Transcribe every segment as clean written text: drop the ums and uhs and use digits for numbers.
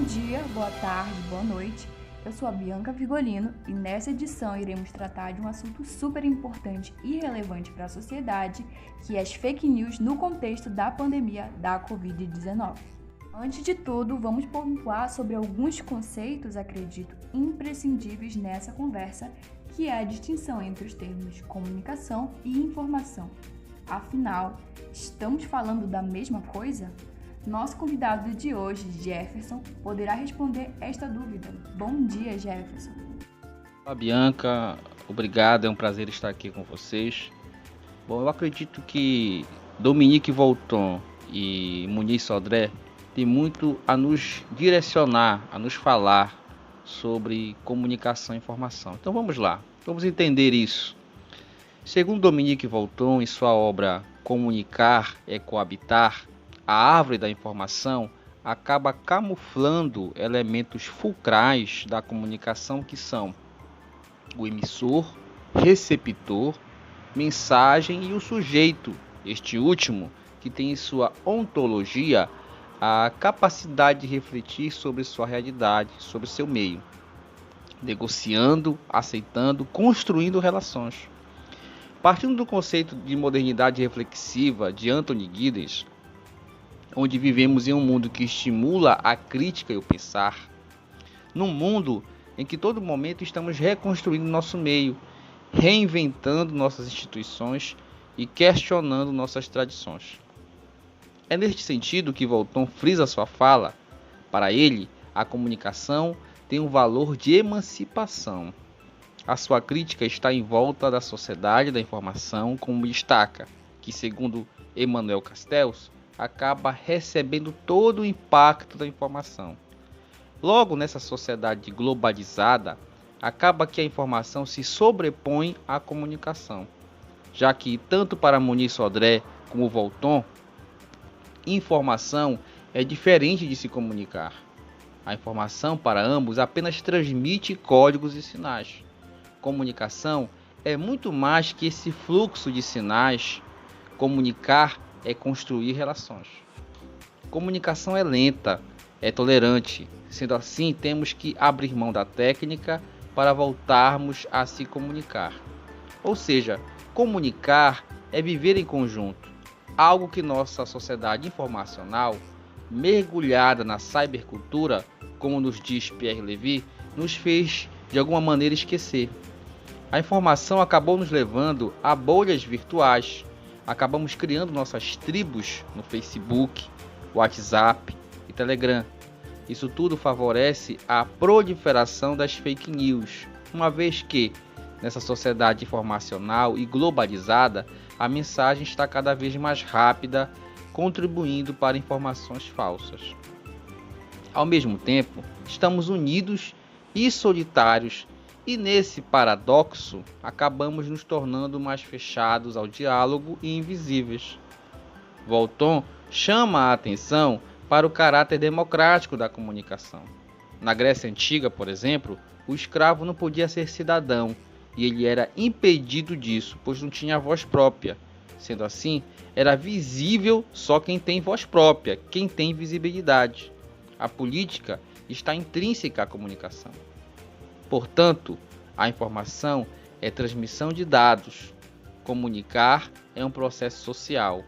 dia, boa tarde, boa noite. Eu sou a Bianca Vigolino e nessa edição iremos tratar de um assunto super importante e relevante para a sociedade, que é as fake news no contexto da pandemia da Covid-19. Antes de tudo, vamos pontuar sobre alguns conceitos, acredito, imprescindíveis nessa conversa, que é a distinção entre os termos comunicação e informação. Afinal, estamos falando da mesma coisa? Nosso convidado de hoje, Jefferson, poderá responder esta dúvida. Bom dia, Jefferson. Olá, Bianca. Obrigado, é um prazer estar aqui com vocês. Bom, eu acredito que Dominique Volton e Muniz Sodré têm muito a nos direcionar, a nos falar sobre comunicação e informação. Então vamos lá, vamos entender isso. Segundo Dominique Volton, em sua obra Comunicar é Coabitar, a árvore da informação acaba camuflando elementos fulcrais da comunicação que são o emissor, receptor, mensagem e o sujeito, este último que tem em sua ontologia a capacidade de refletir sobre sua realidade, sobre seu meio, negociando, aceitando, construindo relações. Partindo do conceito de modernidade reflexiva de Anthony Giddens, onde vivemos em um mundo que estimula a crítica e o pensar, num mundo em que todo momento estamos reconstruindo nosso meio, reinventando nossas instituições e questionando nossas tradições. É neste sentido que Volton frisa sua fala. Para ele, a comunicação tem um valor de emancipação. A sua crítica está em volta da sociedade da informação, como destaca, que segundo Emmanuel Castells, acaba recebendo todo o impacto da informação. Logo, nessa sociedade globalizada, acaba que a informação se sobrepõe à comunicação, já que, tanto para Muniz Sodré como Volton, informação é diferente de se comunicar. A informação, para ambos, apenas transmite códigos e sinais. Comunicação é muito mais que esse fluxo de sinais. Comunicar é construir relações. Comunicação é lenta, é tolerante. Sendo assim, temos que abrir mão da técnica para voltarmos a se comunicar. Ou seja, comunicar é viver em conjunto, algo que nossa sociedade informacional, mergulhada na cybercultura, como nos diz Pierre Levy, nos fez de alguma maneira esquecer. A informação acabou nos levando a bolhas virtuais. Acabamos criando nossas tribos no Facebook, WhatsApp e Telegram. Isso tudo favorece a proliferação das fake news, uma vez que, nessa sociedade informacional e globalizada, a mensagem está cada vez mais rápida, contribuindo para informações falsas. Ao mesmo tempo, estamos unidos e solitários, e nesse paradoxo, acabamos nos tornando mais fechados ao diálogo e invisíveis. Volton chama a atenção para o caráter democrático da comunicação. Na Grécia Antiga, por exemplo, o escravo não podia ser cidadão, e ele era impedido disso, pois não tinha voz própria. Sendo assim, era visível só quem tem voz própria, quem tem visibilidade. A política está intrínseca à comunicação. Portanto, a informação é transmissão de dados. Comunicar é um processo social.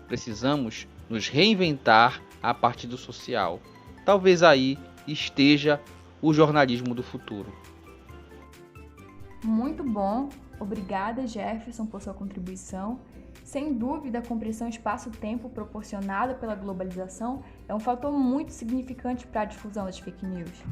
Precisamos nos reinventar a partir do social. Talvez aí esteja o jornalismo do futuro. Muito bom. Obrigada, Jefferson, por sua contribuição. Sem dúvida, a compressão espaço-tempo proporcionada pela globalização é um fator muito significante para a difusão das fake news.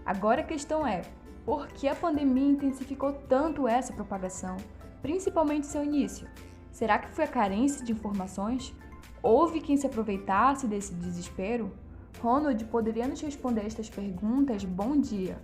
Agora a questão é, por que a pandemia intensificou tanto essa propagação, principalmente seu início? Será que foi a carência de informações? Houve quem se aproveitasse desse desespero? Ronald, poderia nos responder estas perguntas? Bom dia!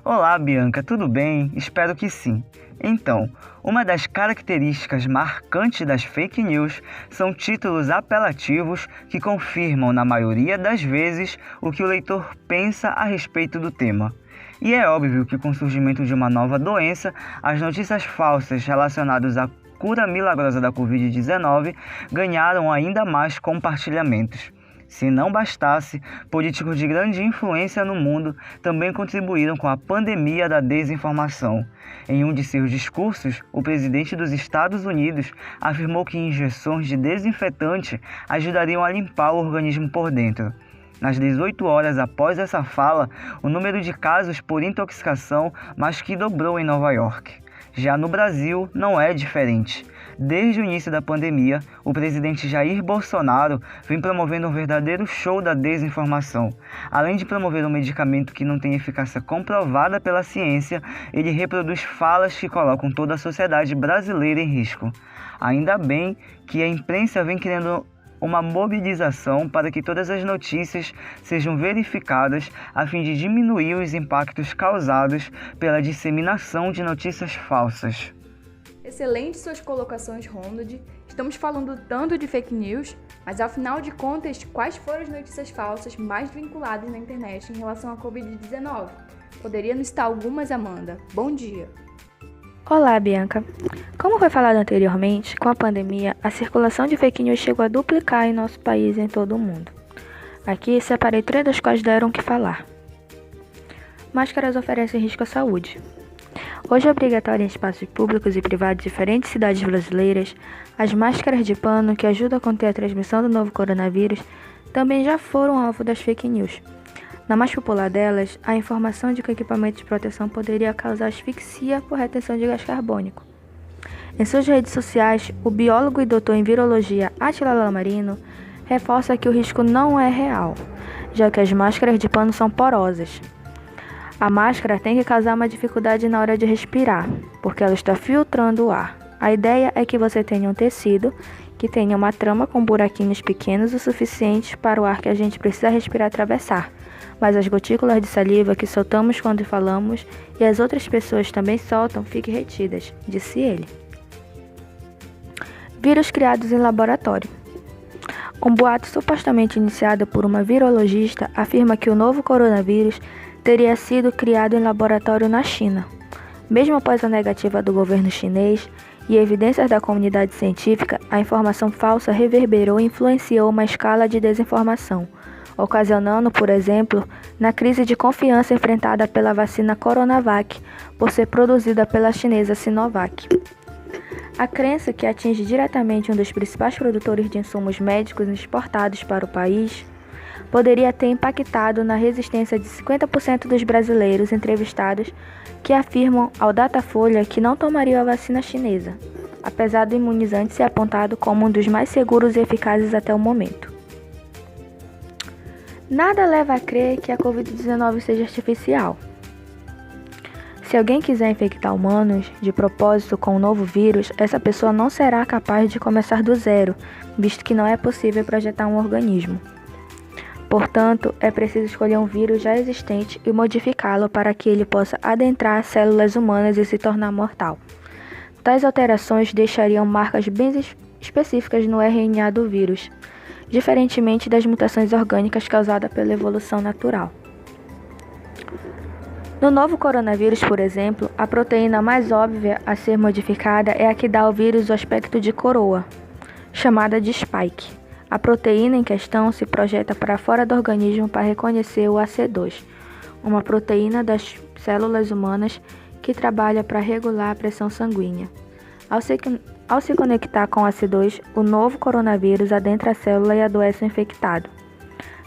Olá, Bianca, tudo bem? Espero que sim. Então, uma das características marcantes das fake news são títulos apelativos que confirmam, na maioria das vezes, o que o leitor pensa a respeito do tema. E é óbvio que com o surgimento de uma nova doença, as notícias falsas relacionadas à cura milagrosa da Covid-19 ganharam ainda mais compartilhamentos. Se não bastasse, políticos de grande influência no mundo também contribuíram com a pandemia da desinformação. Em um de seus discursos, o presidente dos Estados Unidos afirmou que injeções de desinfetante ajudariam a limpar o organismo por dentro. Nas 18 horas após essa fala, o número de casos por intoxicação mais que dobrou em Nova York. Já no Brasil, não é diferente. Desde o início da pandemia, o presidente Jair Bolsonaro vem promovendo um verdadeiro show da desinformação. Além de promover um medicamento que não tem eficácia comprovada pela ciência, ele reproduz falas que colocam toda a sociedade brasileira em risco. Ainda bem que a imprensa vem criando uma mobilização para que todas as notícias sejam verificadas a fim de diminuir os impactos causados pela disseminação de notícias falsas. Excelentes suas colocações, Ronald. Estamos falando tanto de fake news, mas afinal de contas, quais foram as notícias falsas mais vinculadas na internet em relação à Covid-19? Poderia nos citar algumas, Amanda? Bom dia! Olá, Bianca. Como foi falado anteriormente, com a pandemia, a circulação de fake news chegou a duplicar em nosso país e em todo o mundo. Aqui separei 3 das quais deram o que falar. Máscaras oferecem risco à saúde. Hoje é obrigatório em espaços públicos e privados de diferentes cidades brasileiras, as máscaras de pano que ajudam a conter a transmissão do novo coronavírus também já foram alvo das fake news. Na mais popular delas, a informação de que o equipamento de proteção poderia causar asfixia por retenção de gás carbônico. Em suas redes sociais, o biólogo e doutor em virologia Átila Lamarino reforça que o risco não é real, já que as máscaras de pano são porosas. A máscara tem que causar uma dificuldade na hora de respirar, porque ela está filtrando o ar. A ideia é que você tenha um tecido que tenha uma trama com buraquinhos pequenos o suficiente para o ar que a gente precisa respirar atravessar, mas as gotículas de saliva que soltamos quando falamos e as outras pessoas também soltam fiquem retidas, disse ele. Vírus criados em laboratório. Um boato supostamente iniciado por uma virologista afirma que o novo coronavírus teria sido criado em laboratório na China. Mesmo após a negativa do governo chinês e evidências da comunidade científica, a informação falsa reverberou e influenciou uma escala de desinformação, ocasionando, por exemplo, na crise de confiança enfrentada pela vacina Coronavac por ser produzida pela chinesa Sinovac. A crença que atinge diretamente um dos principais produtores de insumos médicos exportados para o país poderia ter impactado na resistência de 50% dos brasileiros entrevistados que afirmam ao Datafolha que não tomariam a vacina chinesa, apesar do imunizante ser apontado como um dos mais seguros e eficazes até o momento. Nada leva a crer que a Covid-19 seja artificial. Se alguém quiser infectar humanos de propósito com um novo vírus, essa pessoa não será capaz de começar do zero, visto que não é possível projetar um organismo. Portanto, é preciso escolher um vírus já existente e modificá-lo para que ele possa adentrar células humanas e se tornar mortal. Tais alterações deixariam marcas bem específicas no RNA do vírus, diferentemente das mutações orgânicas causadas pela evolução natural. No novo coronavírus, por exemplo, a proteína mais óbvia a ser modificada é a que dá ao vírus o aspecto de coroa, chamada de spike. A proteína em questão se projeta para fora do organismo para reconhecer o AC2, uma proteína das células humanas que trabalha para regular a pressão sanguínea. Ao se conectar com o AC2, o novo coronavírus adentra a célula e adoece o infectado.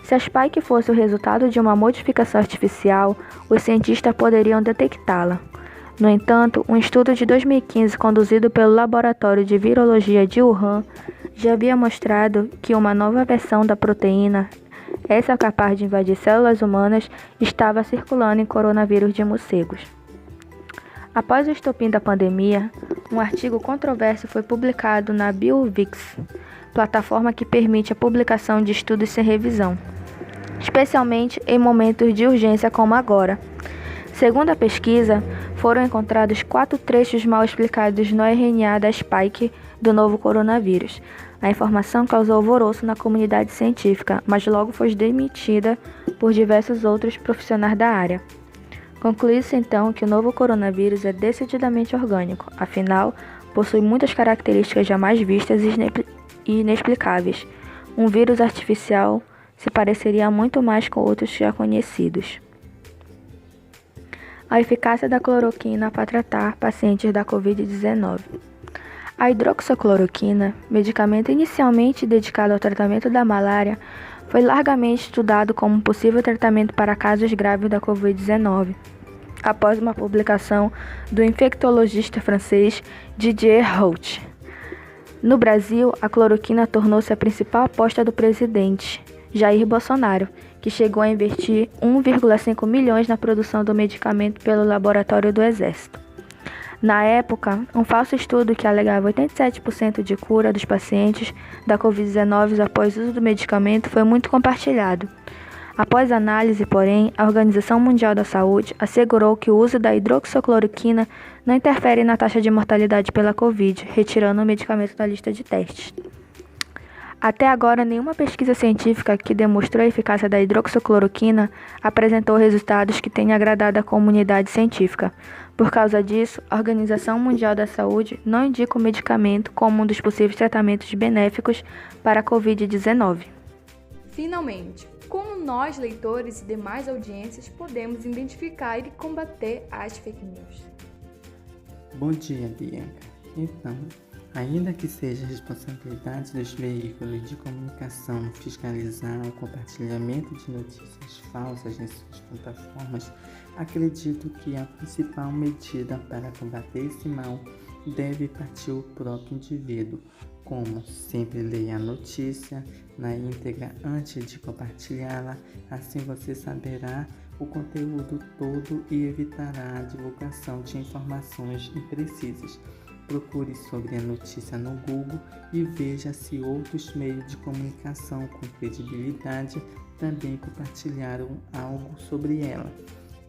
Se a spike fosse o resultado de uma modificação artificial, os cientistas poderiam detectá-la. No entanto, um estudo de 2015 conduzido pelo Laboratório de Virologia de Wuhan já havia mostrado que uma nova versão da proteína, essa capaz de invadir células humanas, estava circulando em coronavírus de morcegos. Após o estopim da pandemia, um artigo controverso foi publicado na BioVix, plataforma que permite a publicação de estudos sem revisão, especialmente em momentos de urgência como agora. Segundo a pesquisa, foram encontrados 4 trechos mal explicados no RNA da spike do novo coronavírus. A informação causou alvoroço na comunidade científica, mas logo foi demitida por diversos outros profissionais da área. Conclui-se então que o novo coronavírus é decididamente orgânico, afinal, possui muitas características jamais vistas e inexplicáveis. Um vírus artificial se pareceria muito mais com outros já conhecidos. A eficácia da cloroquina para tratar pacientes da Covid-19. A hidroxicloroquina, medicamento inicialmente dedicado ao tratamento da malária, foi largamente estudado como um possível tratamento para casos graves da Covid-19, após uma publicação do infectologista francês Didier Raoult. No Brasil, a cloroquina tornou-se a principal aposta do presidente Jair Bolsonaro, que chegou a investir 1,5 milhões na produção do medicamento pelo laboratório do Exército. Na época, um falso estudo que alegava 87% de cura dos pacientes da Covid-19 após o uso do medicamento foi muito compartilhado. Após análise, porém, a Organização Mundial da Saúde assegurou que o uso da hidroxicloroquina não interfere na taxa de mortalidade pela Covid, retirando o medicamento da lista de testes. Até agora, nenhuma pesquisa científica que demonstrou a eficácia da hidroxicloroquina apresentou resultados que tenham agradado a comunidade científica. Por causa disso, a Organização Mundial da Saúde não indica o medicamento como um dos possíveis tratamentos benéficos para a Covid-19. Finalmente, como nós, leitores e demais audiências, podemos identificar e combater as fake news? Bom dia, Bianca. Então, ainda que seja responsabilidade dos veículos de comunicação fiscalizar o compartilhamento de notícias falsas em suas plataformas, acredito que a principal medida para combater esse mal deve partir do próprio indivíduo, como sempre leia a notícia na íntegra antes de compartilhá-la, assim você saberá o conteúdo todo e evitará a divulgação de informações imprecisas. Procure sobre a notícia no Google e veja se outros meios de comunicação com credibilidade também compartilharam algo sobre ela.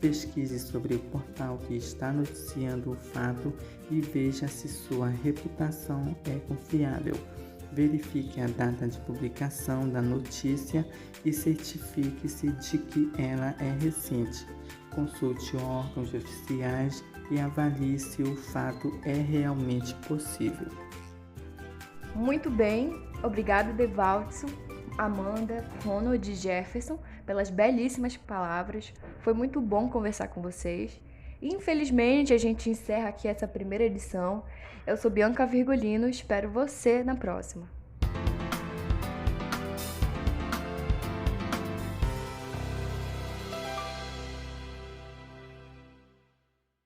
Pesquise sobre o portal que está noticiando o fato e veja se sua reputação é confiável. Verifique a data de publicação da notícia e certifique-se de que ela é recente. Consulte órgãos oficiais e avalie se o fato é realmente possível. Muito bem, obrigado Devaldson, Amanda, Ronald e Jefferson pelas belíssimas palavras. Foi muito bom conversar com vocês. Infelizmente, a gente encerra aqui essa primeira edição. Eu sou Bianca Virgulino, espero você na próxima.